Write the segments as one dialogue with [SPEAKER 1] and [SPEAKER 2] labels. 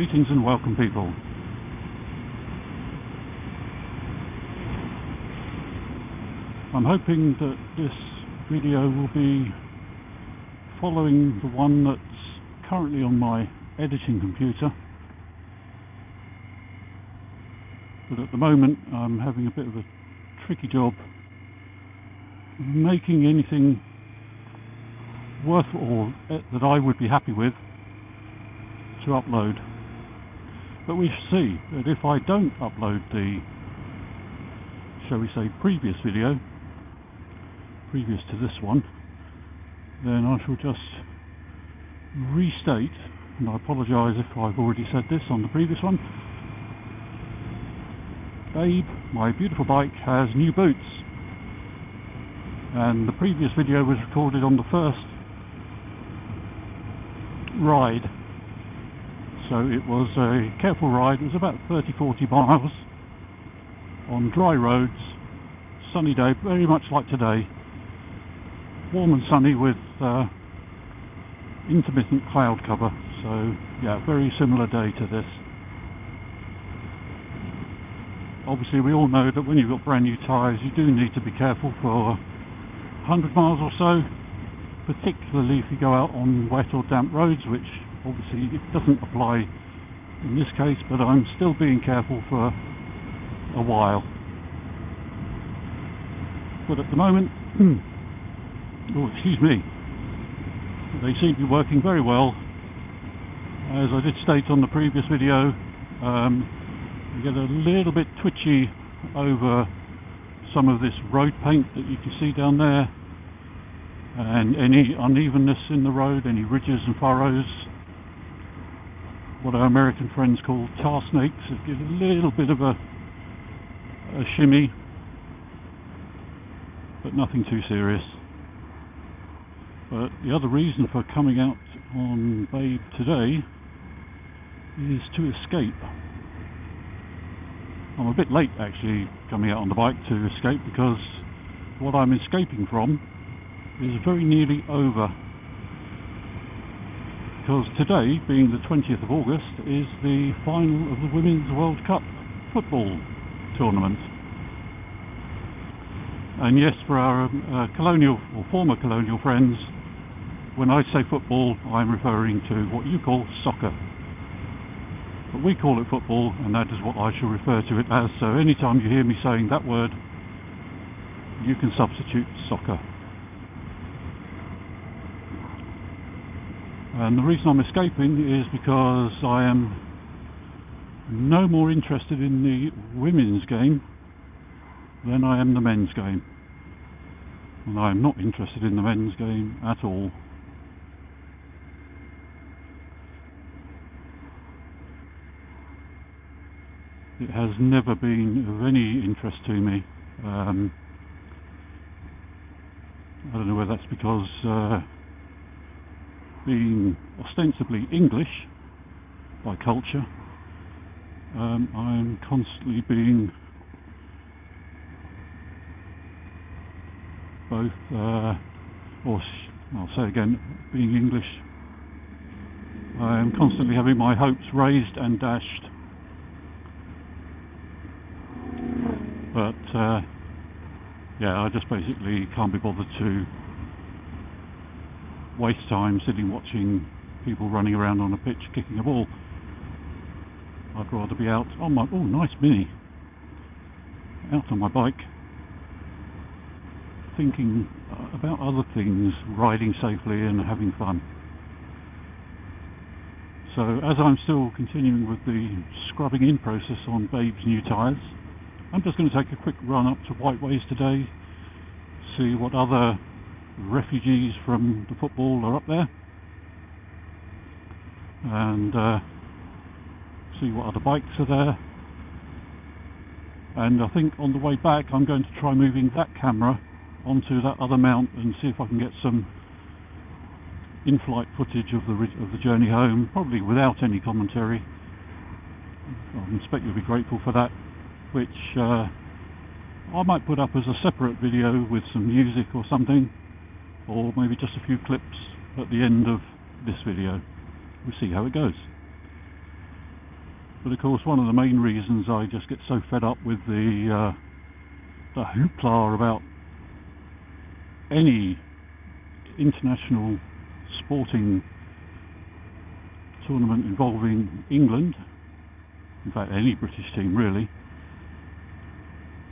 [SPEAKER 1] Greetings and welcome, people. I'm hoping that this video will be following the one that's currently on my editing computer, but at the moment I'm having a bit of a tricky job making anything worth or that I would be happy with to upload. But we see that if I don't upload the, shall we say, previous video, previous to this one, then I shall just restate, and I apologise if I've already said this on the previous one. Babe, my beautiful bike, has new boots, and the previous video was recorded on the first ride. So it was a careful ride. It was about 30-40 miles on dry roads, sunny day, very much like today, warm and sunny with intermittent cloud cover. So yeah, very similar day to this. Obviously we all know that when you've got brand new tyres you do need to be careful for 100 miles or so, particularly if you go out on wet or damp roads, which obviously it doesn't apply in this case, but I'm still being careful for a while. But at the moment, oh excuse me, they seem to be working very well. As I did state on the previous video, you get a little bit twitchy over some of this road paint that you can see down there, and any unevenness in the road, any ridges and furrows, what our American friends call tar snakes, it gives a little bit of a shimmy, but nothing too serious. But the other reason for coming out on Babe today is to escape. I'm a bit late actually coming out on the bike to escape, because what I'm escaping from is very nearly over. Because today, being the 20th of August, is the final of the Women's World Cup football tournament. And yes, for our colonial or former colonial friends, when I say football, I'm referring to what you call soccer. But we call it football, and that is what I shall refer to it as. So anytime you hear me saying that word, you can substitute soccer. And the reason I'm escaping is because I am no more interested in the women's game than I am the men's game. And I am not interested in the men's game at all. It has never been of any interest to me. I don't know whether that's because being ostensibly English by culture, I'm constantly being both, I'll say again, being English, I'm constantly having my hopes raised and dashed. But yeah, I just basically can't be bothered to waste time sitting watching people running around on a pitch kicking a ball. I'd rather be out on my, oh nice Mini, out on my bike, thinking about other things, riding safely and having fun. So as I'm still continuing with the scrubbing in process on Babe's new tyres, I'm just going to take a quick run up to Whiteways today, see what other refugees from the football are up there, and see what other bikes are there. And I think on the way back I'm going to try moving that camera onto that other mount and see if I can get some in-flight footage of the journey home, probably without any commentary. I expect you'll be grateful for that, which I might put up as a separate video with some music or something, or maybe just a few clips at the end of this video. We'll see how it goes. But of course, one of the main reasons I just get so fed up with the hoopla about any international sporting tournament involving England, in fact any British team really,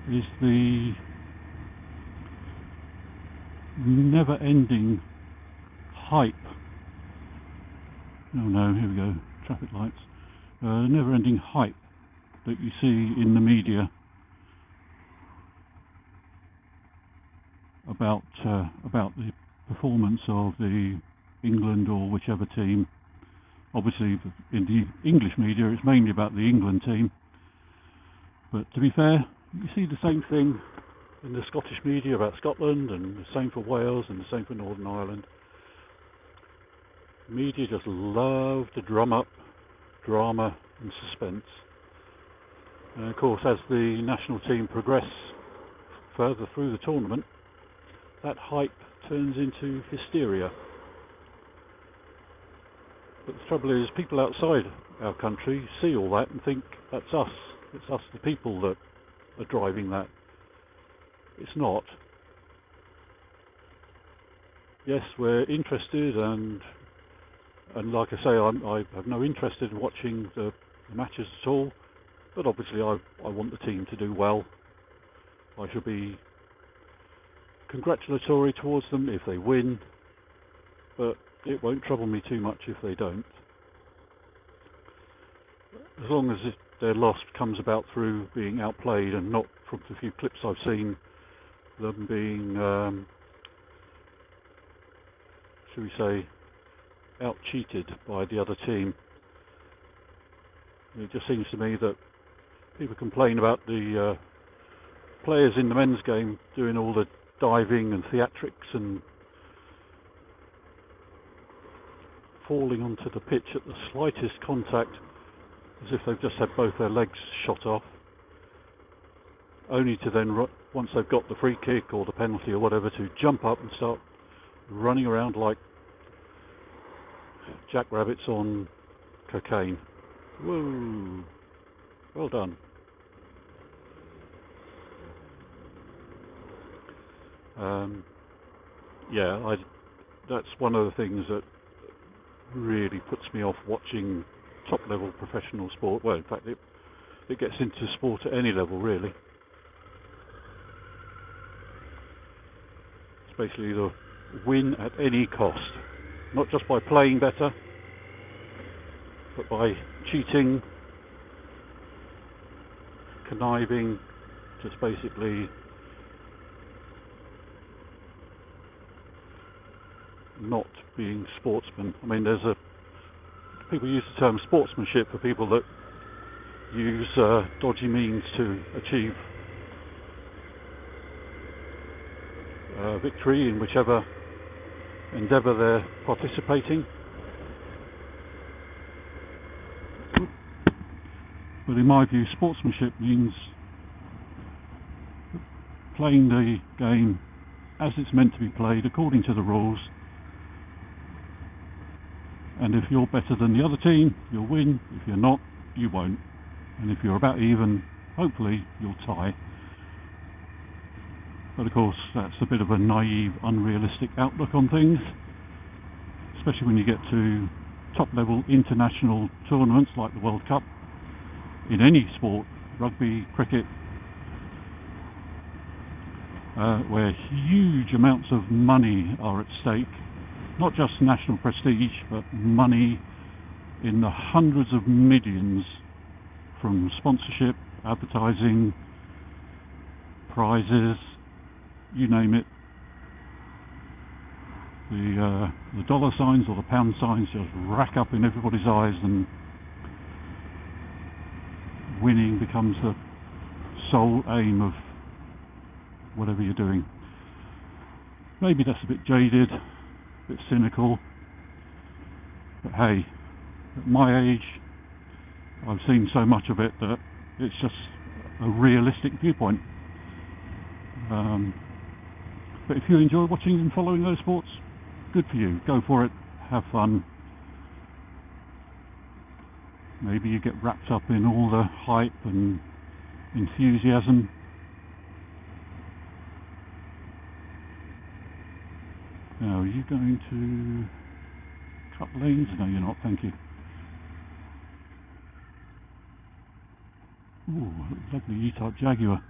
[SPEAKER 1] is the never-ending hype. Oh no, here we go, traffic lights. Never-ending hype that you see in the media about the performance of the England or whichever team. Obviously, in the English media, it's mainly about the England team. But to be fair, you see the same thing in the Scottish media about Scotland, and the same for Wales, and the same for Northern Ireland. Media just love to drum up drama and suspense. And of course, as the national team progress further through the tournament, that hype turns into hysteria. But the trouble is, people outside our country see all that and think that's us. It's us, the people, that are driving that. It's not. Yes, we're interested, and like I say, I have no interest in watching the matches at all. But obviously, I want the team to do well. I shall be congratulatory towards them if they win, but it won't trouble me too much if they don't. As long as their loss comes about through being outplayed and not from the few clips I've seen them being, shall we say, out-cheated by the other team. It just seems to me that people complain about the players in the men's game doing all the diving and theatrics and falling onto the pitch at the slightest contact, as if they've just had both their legs shot off, only to then, once they've got the free kick or the penalty or whatever, to jump up and start running around like jackrabbits on cocaine. Whoa! Well done. Yeah, that's one of the things that really puts me off watching top-level professional sport. Well, in fact, it gets into sport at any level, really. It's basically the win at any cost, not just by playing better, but by cheating, conniving, just basically not being sportsmen. I mean, people use the term sportsmanship for people that use dodgy means to achieve victory in whichever endeavour they're participating. But in my view, sportsmanship means playing the game as it's meant to be played, according to the rules. And if you're better than the other team, you'll win. If you're not, you won't. And if you're about even, hopefully you'll tie. But of course, that's a bit of a naive, unrealistic outlook on things, especially when you get to top-level international tournaments like the World Cup, in any sport, rugby, cricket, where huge amounts of money are at stake. Not just national prestige, but money in the hundreds of millions from sponsorship, advertising, prizes, you name it. The dollar signs or the pound signs just rack up in everybody's eyes, and winning becomes the sole aim of whatever you're doing. Maybe that's a bit jaded, a bit cynical, but hey, at my age I've seen so much of it that it's just a realistic viewpoint. But if you enjoy watching and following those sports, good for you, go for it, have fun. maybe you get wrapped up in all the hype and enthusiasm. Now, are you going to cut lanes? No, you're not, thank you. Ooh, lovely E-Type Jaguar.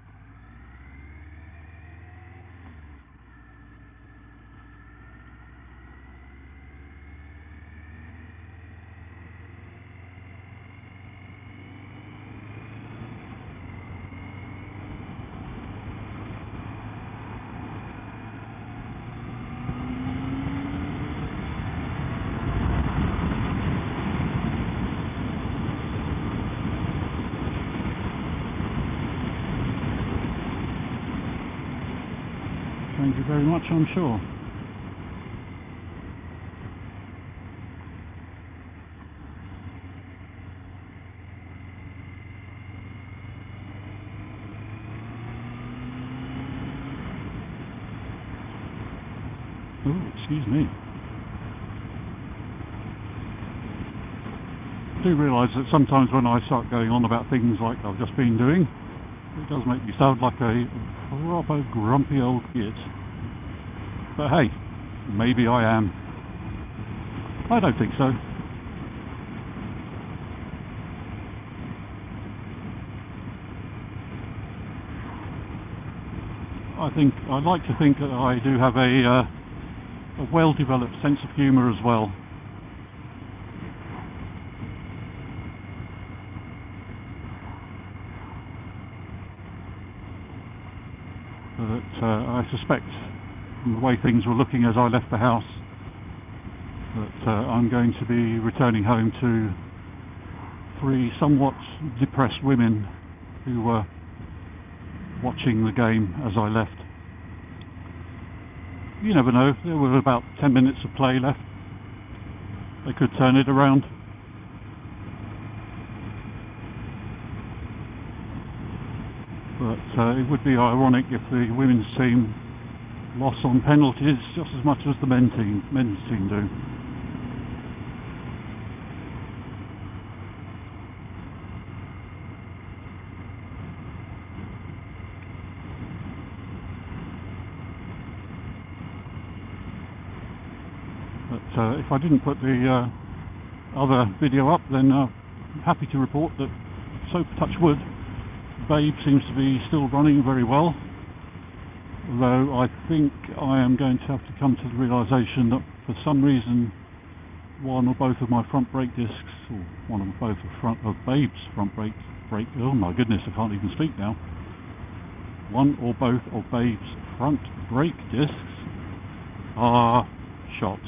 [SPEAKER 1] Thank you very much, I'm sure. Oh, excuse me. I do realise that sometimes when I start going on about things like I've just been doing, it does make me sound like a proper grumpy old git. But hey, maybe I am. I don't think so. I'd like to think that I do have a well-developed sense of humour as well. That I suspect, from the way things were looking as I left the house, that I'm going to be returning home to 3 somewhat depressed women who were watching the game as I left. You never know, there were about 10 minutes of play left. They could turn it around. But it would be ironic if the women's team lost on penalties just as much as the men's team do. But if I didn't put the other video up, then I'm happy to report that, so touch wood, Babe seems to be still running very well, although I think I am going to have to come to the realisation that for some reason one or both of my front brake discs, or one or both of Babe's front brake, oh my goodness, I can't even speak now, one or both of Babe's front brake discs are shot.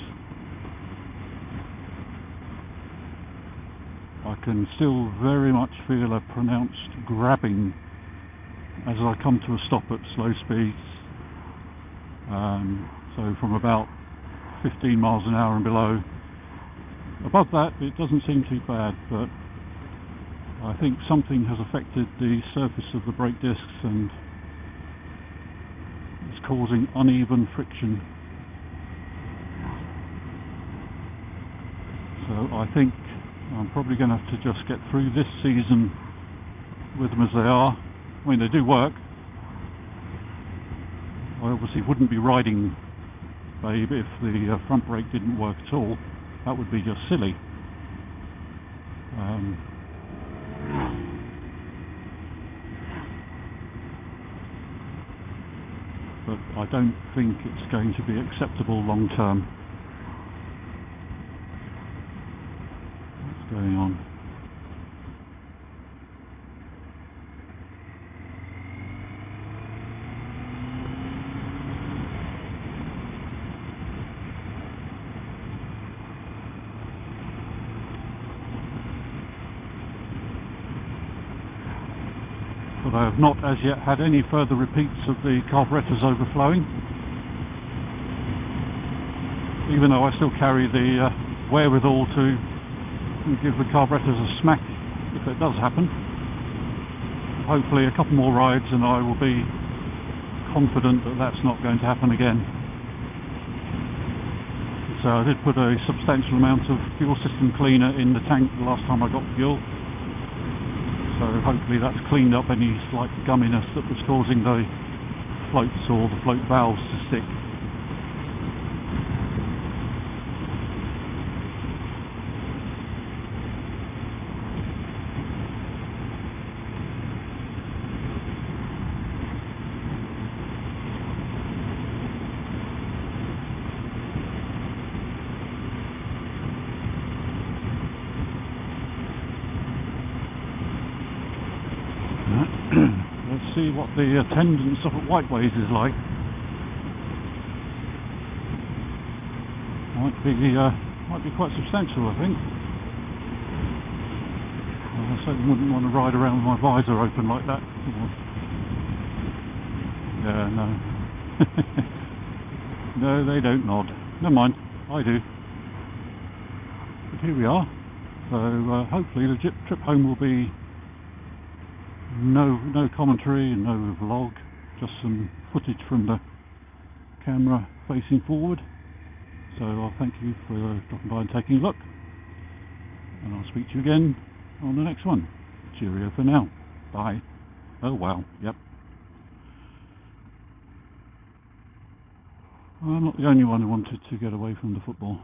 [SPEAKER 1] I can still very much feel a pronounced grabbing as I come to a stop at slow speeds. So from about 15 miles an hour and below. Above that it doesn't seem too bad, but I think something has affected the surface of the brake discs and it's causing uneven friction. So I think I'm probably going to have to just get through this season with them as they are. I mean, they do work. I obviously wouldn't be riding Babe if the front brake didn't work at all. That would be just silly. But I don't think it's going to be acceptable long term. What's going on? But I have not as yet had any further repeats of the carburetors overflowing, even though I still carry the wherewithal to give the carburetors a smack if it does happen. Hopefully a couple more rides and I will be confident that that's not going to happen again. So I did put a substantial amount of fuel system cleaner in the tank the last time I got fuel. So hopefully that's cleaned up any slight gumminess that was causing the floats or the float valves to stick. Let's see what the attendance up at Whiteways is like. Might be quite substantial, I think. I certainly wouldn't want to ride around with my visor open like that. Yeah, no. No, they don't nod. Never mind, I do. But here we are. So hopefully the trip home will be no commentary and no vlog, just some footage from the camera facing forward. So I'll thank you for dropping by and taking a look, and I'll speak to you again on the next one. Cheerio for now. Bye. Oh wow, yep. I'm not the only one who wanted to get away from the football.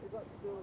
[SPEAKER 2] Is that still